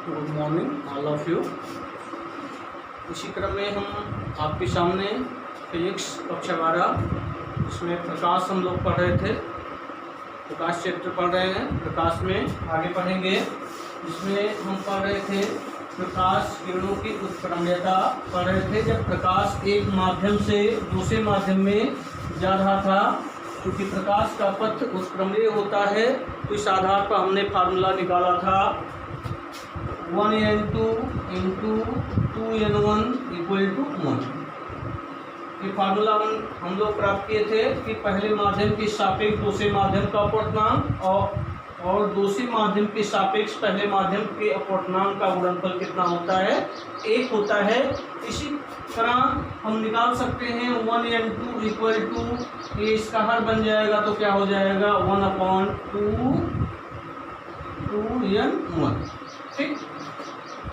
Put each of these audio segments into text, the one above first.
Good morning all of you. इसी क्रम में हम आपके सामने फिजिक्स कक्षा 12 इसमें प्रकाश हम लोग पढ़ रहे थे। प्रकाश चैप्टर पढ़ रहे हैं। प्रकाश में आगे पढ़ेंगे जिसमें हम पढ़ रहे थे प्रकाश किरणों की उत्क्रमणीयता पढ़ रहे थे। जब प्रकाश एक माध्यम से दूसरे माध्यम में जा रहा था, क्योंकि प्रकाश का पथ उत्क्रमणीय होता है, तो इस आधार पर हमने फार्मूला निकाला था 1n2 into 2n1 equal to 1। ये फार्मूला हम लोग प्राप्त किए थे कि पहले माध्यम के सापेक्ष दूसरे माध्यम का अपवर्तनांक और दूसरे माध्यम के सापेक्ष पहले माध्यम के अपवर्तनांक का गुणनफल कितना होता है, 1 होता है। इसी तरह हम निकाल सकते हैं 1n2 इक्वल टू, ये इसका हर बन जाएगा तो क्या हो जाएगा 1/2 2n1। ठीक,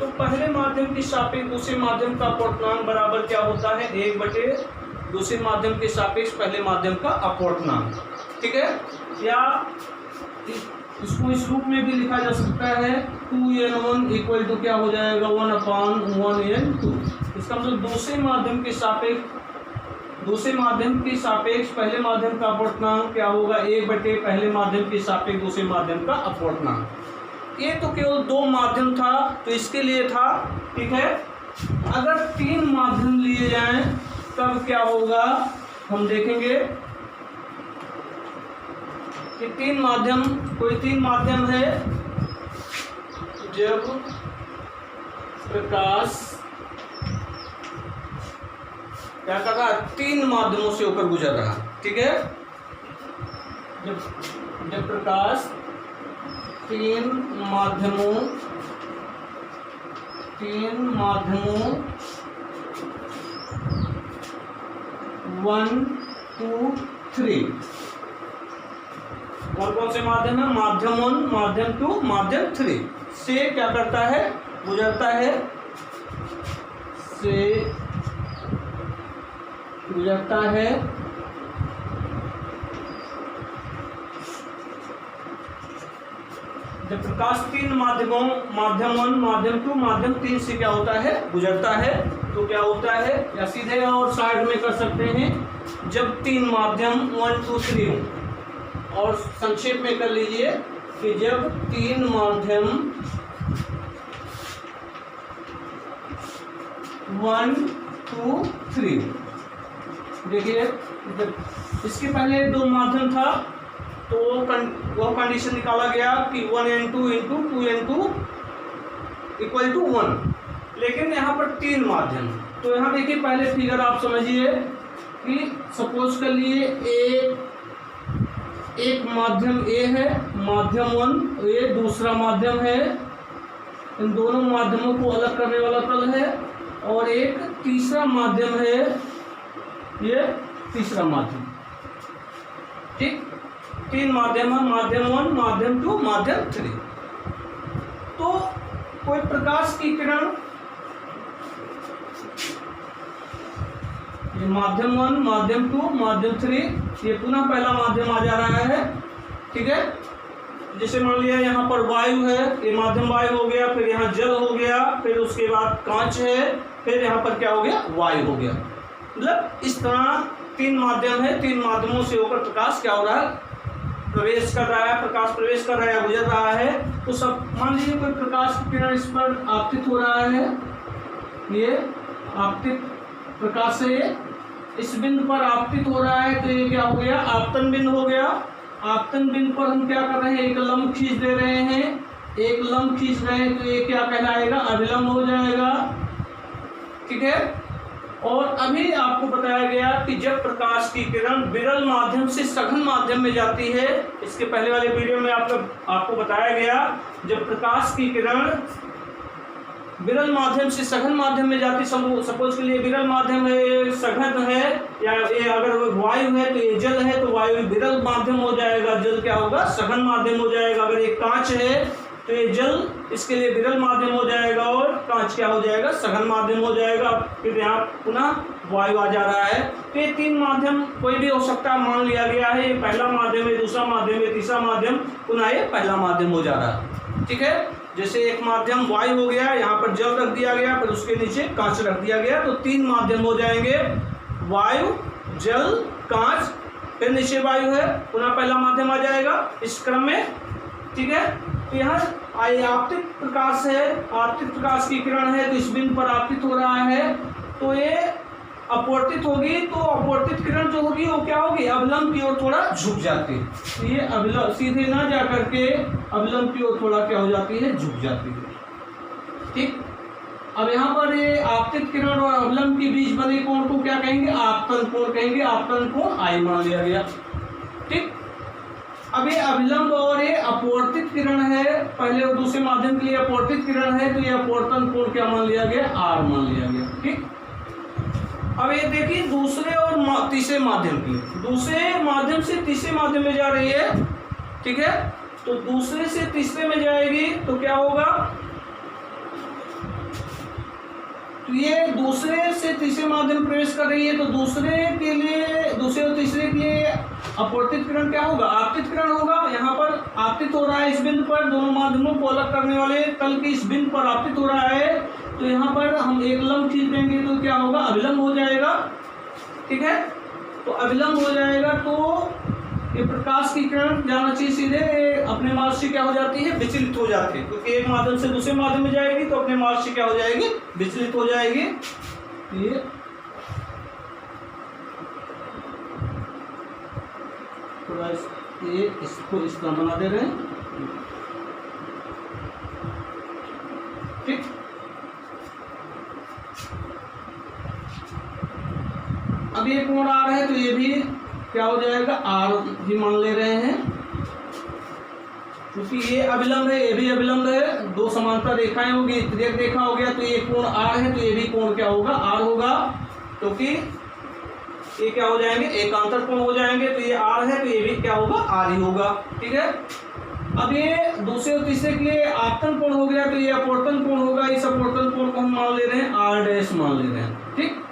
तो पहले माध्यम के सापेक्ष दूसरे माध्यम का अपवर्तनांक बराबर क्या होता है, 1 दूसरे माध्यम के सापेक्ष पहले माध्यम का अपवर्तनांक। ठीक है, या इसको इस रूप में भी लिखा जा सकता है 2n1 इक्वल टू क्या हो जाएगा 1/1n2। इसका मतलब दूसरे माध्यम के सापेक्ष पहले माध्यम का अपवर्तनांक क्या होगा, 1 पहले माध्यम के सापेक्ष दूसरे माध्यम का अपवर्तनांक। ये तो केवल 2 माध्यम था तो इसके लिए था। ठीक है, अगर 3 माध्यम लिए जाएं तब क्या होगा हम देखेंगे कि कोई 3 माध्यम है। जब प्रकाश क्या कर रहा है, 3 माध्यमों से होकर गुजर रहा। ठीक है, जब प्रकाश 3 माध्यमों 1 2 3 कौन से माध्यम है, माध्यम 1 माध्यम 2 माध्यम 3 से क्या करता है, गुजरता है, जब प्रकाश 3 माध्यमों माध्यम 1 माध्यम 2 माध्यम 3 से क्या होता है, गुजरता है, तो क्या होता है, या सीधे और साइड में कर सकते हैं, जब 3 माध्यम 1 2 3 हो। और संक्षेप में कर लीजिए कि जब 3 माध्यम 1 2 3, देखिए इसके पहले 2 माध्यम था तो वो कंडीशन निकाला गया कि 1n2 into 2n2 equal to 1। लेकिन यहाँ पर 3 माध्यम, तो यहाँ देखिए पहले फिगर आप समझिए कि सपोज कर लिए एक माध्यम A है, माध्यम 1 ये दूसरा माध्यम है, इन दोनों माध्यमों को अलग करने वाला तल है, और एक तीसरा माध्यम है, ये तीसरा माध्यम। ठीक, 3 माध्यम है, माध्यम 1 माध्यम 2 माध्यम 3। तो कोई प्रकाश की किरण ये माध्यम 1 माध्यम 2 माध्यम 3, ये पुनः पहला माध्यम आ जा रहा है। ठीक है, जैसे मान लिया यहाँ पर वायु है, ये माध्यम वायु हो गया, फिर यहाँ जल हो गया, फिर उसके बाद कांच है, फिर यहाँ पर क्या हो गया, वायु हो गया। मतलब इस तरह 3 माध्यम है, 3 माध्यमों से होकर प्रकाश क्या हो रहा है, प्रवेश कर रहा है, प्रकाश प्रवेश कर रहा है या गुजर रहा है। तो सब मान लीजिए कोई प्रकाश की किरण इस पर आपतित हो रहा है, ये आपतित प्रकाश से इस बिंदु पर आपतित हो रहा है, तो ये क्या हो गया, आपतन बिंदु हो गया। आपतन बिंदु पर हम क्या कर रहे हैं, एक लंब खींच दे रहे हैं, तो ये क्या कहलाएगा, अभिलंब हो जाएगा। ठीक है, और अभी आपको बताया गया कि जब प्रकाश की किरण विरल माध्यम से सघन माध्यम में जाती है, इसके पहले वाले वीडियो में आपको बताया गया, जब प्रकाश की किरण विरल माध्यम से सघन माध्यम में जाती, सपोज के लिए विरल माध्यम है, सघन है, या ये अगर वायु है तो ये जल है, तो वायु विरल माध्यम हो जाएगा, जल क्या होगा, सघन माध्यम हो जाएगा। अगर ये कांच है तो ये जल इसके लिए विरल माध्यम हो जाएगा, और कांच क्या हो जाएगा, सघन माध्यम हो जाएगा। फिर यहाँ पुनः वायु आ जा रहा है। तो ये 3 माध्यम कोई भी हो सकता है, मान लिया गया है, ये पहला माध्यम है, दूसरा माध्यम है, तीसरा माध्यम, पुनः ये पहला माध्यम हो जा रहा है। ठीक है, जैसे एक माध्यम वायु हो गया, यहाँ पर जल रख दिया गया, फिर उसके नीचे कांच रख दिया गया, तो 3 माध्यम हो जाएंगे, वायु, जल, कांच, फिर नीचे वायु है, पुनः पहला माध्यम आ जाएगा इस क्रम में। ठीक है, तो यहाँ आपतित प्रकाश है, आपतित प्रकाश की किरण है, तो इस बिंदु पर आपतित हो रहा है, तो ये अपवर्तित होगी, तो अपवर्तित किरण जो होगी वो क्या होगी, अवलंब की ओर थोड़ा झुक जाती है, तो ये अवलंब सीधे ना जा करके अवलंब की ओर थोड़ा क्या हो जाती है, झुक जाती है। ठीक, अब यहाँ पर ये आपतित किरण और अवलंब के बीच बने कोण को क्या कहेंगे, आपतन कोण कहेंगे, आपतन कोण आई मान लिया गया। ठीक, अब ये अविलंब और ये अपवर्तित किरण है, पहले और दूसरे माध्यम के लिए अपवर्तित किरण है, तो ये अपवर्तन कोण क्या मान लिया गया, आर मान लिया गया। ठीक, अब ये देखिए दूसरे और तीसरे माध्यम की, दूसरे माध्यम से तीसरे माध्यम में जा रही है। ठीक है, तो दूसरे से तीसरे में जाएगी तो क्या होगा, तो ये दूसरे से तीसरे माध्यम प्रवेश कर रही है, तो दूसरे के लिए, दूसरे और तीसरे के लिए अपवर्तित किरण क्या होगा, आपतित किरण होगा। यहाँ पर आपतित हो रहा है इस बिंदु पर, दोनों माध्यमों को अलग करने वाले तल के इस बिंदु पर आपतित हो रहा है, तो यहाँ पर हम एक लंब खींच देंगे तो क्या होगा, अविलंब हो जाएगा। ठीक है, तो अविलंब हो जाएगा, तो ये प्रकाश की किरण जाना चाहिए सीधे अपने मार्ग से क्या हो जाती है, विचलित हो जाती है, क्योंकि एक माध्यम से दूसरे माध्यम में जाएगी तो अपने मार्ग से क्या हो जाएगी, विचलित हो जाएगी। ये थोड़ा ये इसको इस तरह बना दे रहे हैं। ठीक, अब ये कोण आ रहा है, तो ये भी क्या हो जाएगा, आर भी मान ले रहे हैं, क्योंकि ये अविलंब है, ये भी अविलंब है, दो समांतर रेखाएं होगी, त्रिक रेखा हो गया, तो ये कोण आर है, तो ये भी कोण क्या होगा, आर होगा, क्योंकि ये क्या हो जाएंगे, एकांतर कोण हो जाएंगे, तो ये आर है, तो ये भी क्या होगा, आर ही होगा। ठीक है, अब ये दूसरे और तीसरे के लिए आपतन कोण हो गया, तो ये अपवर्तन कोण होगा, इस अपवर्तन कोण को हम मान ले रहे हैं आर डैश मान ले रहे हैं। ठीक,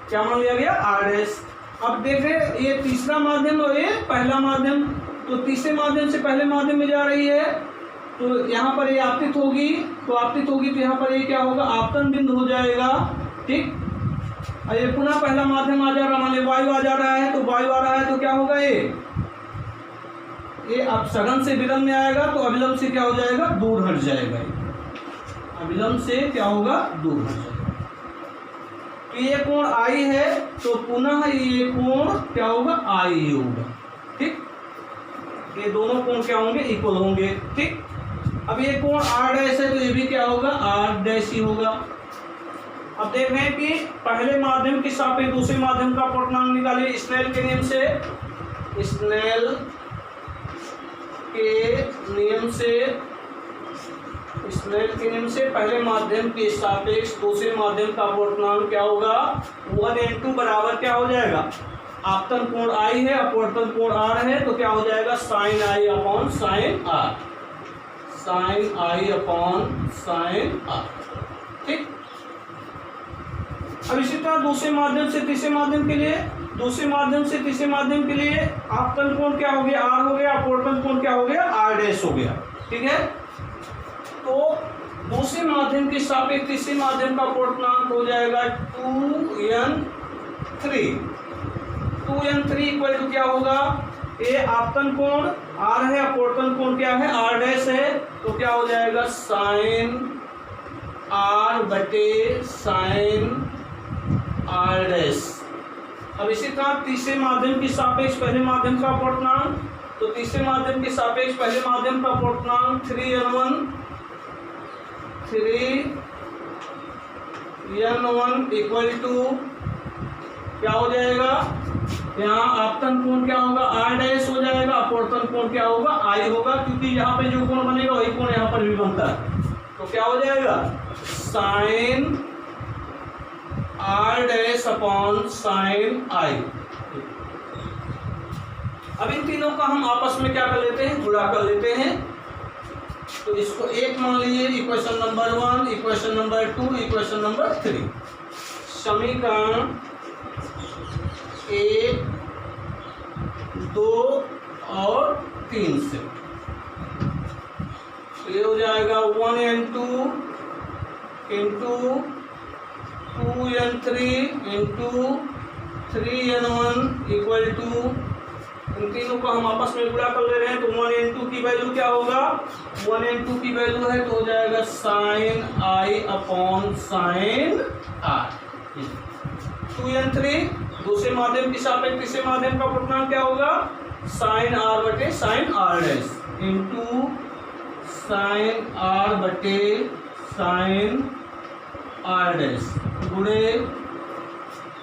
क्या मान लिया गया, आर डैश। अब देखें ये तीसरा माध्यम और ये पहला माध्यम, तो तीसरे माध्यम से पहले माध्यम में जा रही है, तो यहाँ पर ये आपतित होगी, तो आपतित होगी तो यहाँ पर ये क्या होगा, आपतन बिंदु हो जाएगा। ठीक, और ये पुनः पहला माध्यम आ जा रहा, मान लीजिए वायु आ जा रहा है, तो वायु आ रहा है तो क्या होगा, ये अब सघन से विलंब में आएगा, तो अविलंब से क्या हो जाएगा, दूर हट जाएगा, अविलंब से क्या होगा, दूर हट जाएगा। तो ये कोण आई है, तो पुनः ये कोण क्या होगा, आई होगा। ठीक, ये दोनों कोण क्या होंगे, इक्वल होंगे। ठीक, अब ये कोण आर डैश है, तो ये भी क्या होगा, आर डैश ही होगा। अब देख रहे हैं कि पहले माध्यम के सापेक्ष दूसरे माध्यम का अपवर्तनांक निकालिए स्नेल के नियम से, स्नेल के नियम से, स्नेल के नियम से पहले माध्यम के सापेक्ष दूसरे माध्यम का अपवर्तनांक क्या होगा, 1n2 बराबर क्या हो जाएगा, आपतन कोण आई है, अपवर्तन कोण आर है, तो क्या हो जाएगा, sine i upon sine r, sine i upon sine r. ठीक, अब इसी तरह दूसरे माध्यम से तीसरे माध्यम के लिए, दूसरे माध्यम से तीसरे माध्यम के लिए आपतन कोण क्या हो गया, आर हो गया, अपवर्तन कोण क्या हो गया, आर डैश हो गया। ठीक है, तो दूसरे माध्यम के सापेक्ष तीसरे माध्यम का अपवर्तनांक हो जाएगा 2n3, 2n3 इक्वल टू क्या होगा, ये आपतन कोण आर है, अपवर्तन कोण क्या है, आर डैश है, तो क्या हो जाएगा, साइन आर बटे साइन आर डैश। अब इसी तरह तीसरे माध्यम के सापेक्ष पहले माध्यम का अपवर्तनांक, तो तीसरे माध्यम के सापेक्ष पहले माध्यम का अपवर्तनांक 3n1 इक्वल टू क्या हो जाएगा, यहाँ आपतन कोण क्या होगा, आर डैश हो जाएगा, अपवर्तन कोण क्या होगा, आई होगा, क्योंकि यहाँ पे जो कोण बनेगा वही कोण यहाँ पर भी बनता है, तो क्या हो जाएगा, sine R dash upon sine I. अब इन तीनों का हम आपस में क्या कर लेते हैं, गुणा कर लेते हैं, तो इसको एक मान लीजिए, equation number 1, equation number 2, equation number 3, समीकरण 1, 2 और 3 से तो ये हो जाएगा 1n2 into 2n3 into 3n1 equal to, इन तीनों को हम आपस में गुणा कर ले रहे हैं तो 1n2 की वैल्यू क्या होगा, 1n2 की वैल्यू है तो हो जाएगा sine i upon sine r। 2n3 दूसरे माध्यम के सापेक्ष तीसरे माध्यम का पूर्णांक क्या होगा, साइन r बटे sine r dash into sine r बटे साइन r डैश गुणे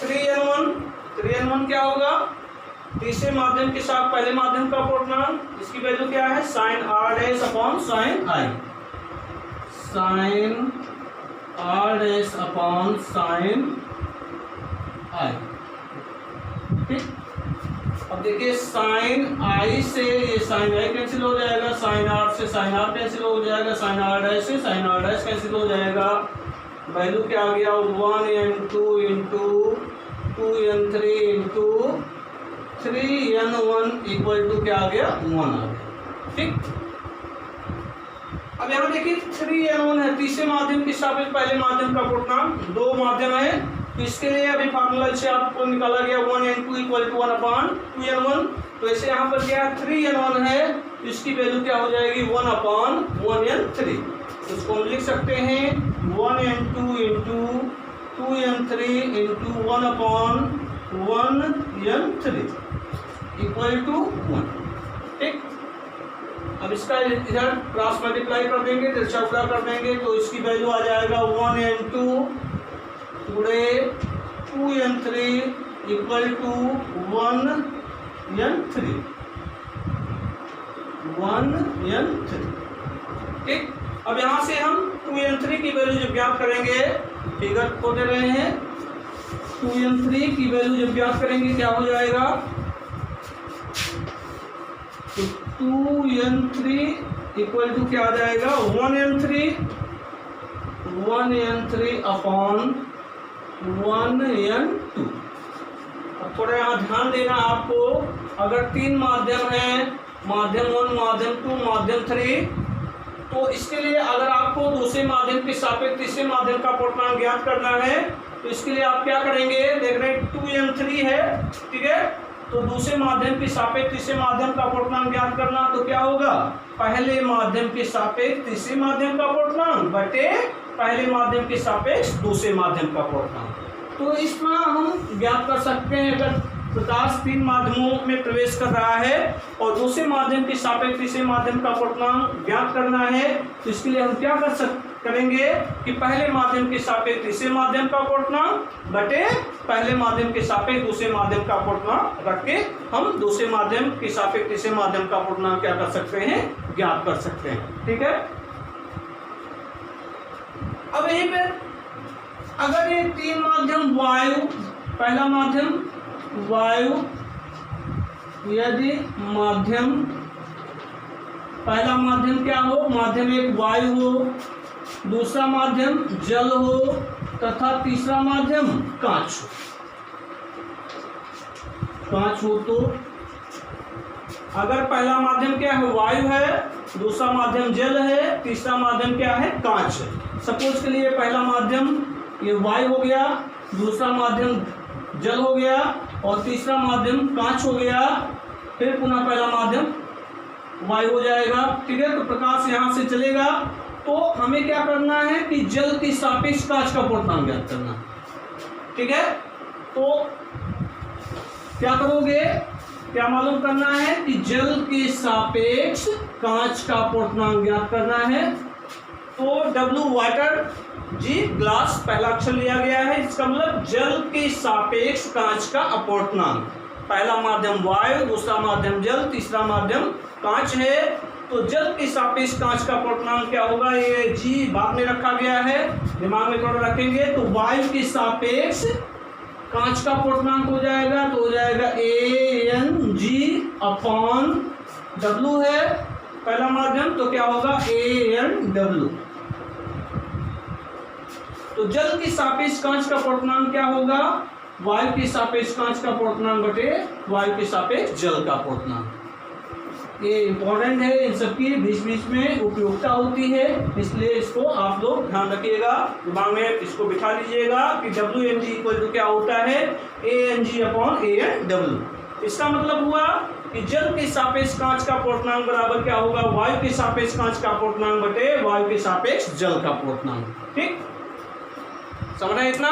3n1 क्या होगा, तीसरे माध्यम के साथ पहले माध्यम का पूर्णांक, इसकी वैल्यू क्या है, sine r dash upon sine i, sine r dash upon sine i। ठीक, अब देखिए साइन i से ये साइन i कैंसिल हो जाएगा, साइन r से साइन r कैंसिल हो जाएगा, साइन r डैश से साइन r डैश कैंसिल हो जाएगा। वैल्यू क्या आ गया, 1n2 into 2n3 into 3n1 equal to क्या आ गया, 1 आ गया। ठीक, अब यहाँ देखिए 3n1 है, तीसरे माध्यम के सापेक्ष पहले माध्यम का पूर्णांक, दो माध्यम है तो इसके लिए अभी फार्मूला से आपको निकाला गया 1n2 equal to 1 upon 2n1, तो ऐसे यहाँ पर क्या 3n1 है, इसकी वैल्यू क्या हो जाएगी 1 अपॉन 1n3, तो इसको हम लिख सकते हैं 1n2 into 2n3 into 1 upon 1n3 equal to 1। ठीक, अब इसका इधर क्रॉस मल्टीप्लाई कर देंगे, तिरछा गुणा कर देंगे तो इसकी वैल्यू आ जाएगा 1n2 गुणे 2n3 इक्वल टू 1n3। ठीक, अब यहाँ से हम 2n3 की वैल्यू जब ज्ञात करेंगे, फिगर को दे रहे हैं, 2n3 की वैल्यू जब ज्ञात करेंगे क्या हो जाएगा, तो 2n3 इक्वल टू क्या आ जाएगा 1n3 अपॉन 1n2। अब थोड़ा यहाँ ध्यान देना आपको, अगर तीन माध्यम है, माध्यम 1 माध्यम 2 माध्यम 3, तो इसके लिए अगर आपको दूसरे माध्यम के सापेक्ष तीसरे माध्यम का पूर्णांक ज्ञात करना है तो इसके लिए आप क्या करेंगे, देख रहे हैं 2n3 है, ठीक है, तो दूसरे माध्यम के सापेक्ष तीसरे माध्यम का पूर्णांक ज्ञात करना तो क्या होगा, पहले माध्यम के सापेक्ष तीसरे माध्यम का पूर्णांक बटे पहले माध्यम के सापेक्ष दूसरे माध्यम का पूर्णांक। तो इस तरह हम ज्ञात कर सकते हैं, अगर प्रकाश तीन माध्यमों में प्रवेश कर रहा है और दूसरे माध्यम के सापेक्ष तीसरे माध्यम का पूर्णांक ज्ञात करना है तो इसके लिए हम क्या करेंगे कि पहले माध्यम के सापेक्ष तीसरे माध्यम का पूर्णांक बटे पहले माध्यम के सापेक्ष दूसरे माध्यम का पूर्णांक रख के हम दूसरे माध्यम के सापेक्ष तीसरे माध्यम का पूर्णांक क्या कर सकते हैं, ज्ञात कर सकते हैं। ठीक है, अब यहीं पे अगर ये तीन माध्यम वायु, पहला माध्यम वायु, यदि माध्यम पहला माध्यम क्या हो, माध्यम एक वायु हो, दूसरा माध्यम जल हो तथा तीसरा माध्यम कांच हो, तो अगर पहला माध्यम क्या है, वायु है, दूसरा माध्यम जल है, तीसरा माध्यम क्या है, कांच है। सपोज के लिए पहला माध्यम ये वायु हो गया, दूसरा माध्यम जल हो गया और तीसरा माध्यम कांच हो गया, फिर पुनः पहला माध्यम वायु हो जाएगा। ठीक है, तो प्रकाश यहाँ से चलेगा तो हमें क्या करना है कि जल के सापेक्ष कांच का पूर्णांक ज्ञात करना। ठीक है, तो क्या करोगे, क्या मालूम करना है कि जल के सापेक्ष कांच का पूर्णांक ज्ञात करना है। तो W वाटर, G ग्लास पहला अक्षर लिया गया है, इसका मतलब जल के सापेक्ष कांच का अपूर्णांक, पहला माध्यम वायु, दूसरा माध्यम जल, तीसरा माध्यम कांच है, तो जल के सापेक्ष कांच का पूर्णांक क्या होगा, ये G बाद में रखा गया है, दिमाग में थोड़ा रखेंगे, तो वायु के सापेक्ष कांच का पूर्णांक हो जाएगा, तो हो जाएगा ANG अपॉन W है पहला माध्यम, तो क्या होगा ANW। तो जल के सापेक्ष कांच का पूर्णांक क्या होगा, वायु के सापेक्ष कांच का पूर्णांक बटे वायु के सापेक्ष जल का पूर्णांक। ये इम्पोर्टेंट है, इन सबकी बीच बीच में उपयोगिता होती है, इसलिए इसको आप लोग ध्यान रखिएगा, दिमाग में इसको बिठा लीजिएगा कि WmG इक्वल टू क्या होता है, Ang/An/W। इसका मतलब हुआ कि जल के सापेक्ष कांच का अपूर्णांक बराबर क्या होगा, वायु के सापेक्ष कांच का अपूर्णांक बटे वायु के सापेक्ष जल का अपूर्णांक। ठीक, समझ रहे इतना?